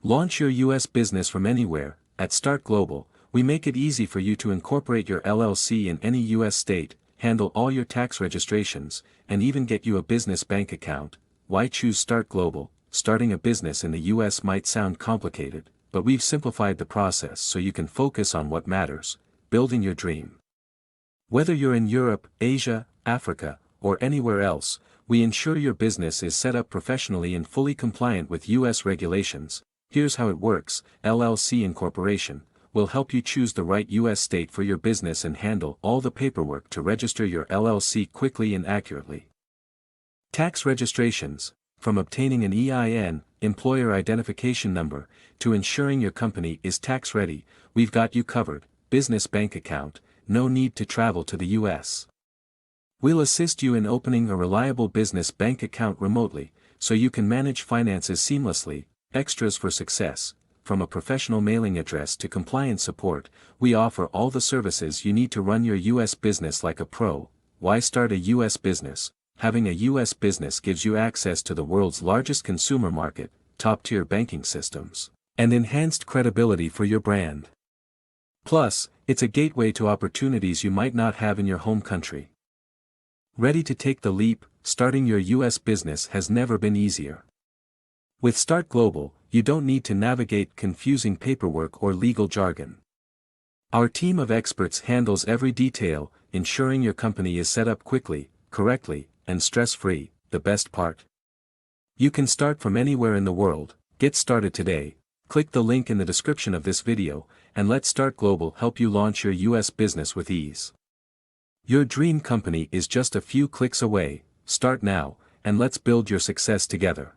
Launch your US business from anywhere. At Start Global, we make it easy for you to incorporate your LLC in any US state, handle all your tax registrations, and even get you a business bank account. Why choose Start Global? Starting a business in the US might sound complicated, but we've simplified the process so you can focus on what matters: building your dream. Whether you're in Europe, Asia, Africa, or anywhere else, we ensure your business is set up professionally and fully compliant with US regulations. Here's how it works: LLC incorporation will help you choose the right US state for your business and handle all the paperwork to register your LLC quickly and accurately. Tax registrations, from obtaining an EIN, employer identification number, to ensuring your company is tax ready, we've got you covered. Business bank account, no need to travel to the US. We'll assist you in opening a reliable business bank account remotely, so you can manage finances seamlessly. Extras for success: from a professional mailing address to compliance support, we offer all the services you need to run your US business like a pro. Why start a US business? Having a US business gives you access to the world's largest consumer market, top-tier banking systems, and enhanced credibility for your brand. Plus, it's a gateway to opportunities you might not have in your home country. Ready to take the leap? Starting your US business has never been easier. With Start Global, you don't need to navigate confusing paperwork or legal jargon. Our team of experts handles every detail, ensuring your company is set up quickly, correctly, and stress-free. The best part? You can start from anywhere in the world. Get started today. Click the link in the description of this video, and let Start Global help you launch your US business with ease. Your dream company is just a few clicks away. Start now, and let's build your success together.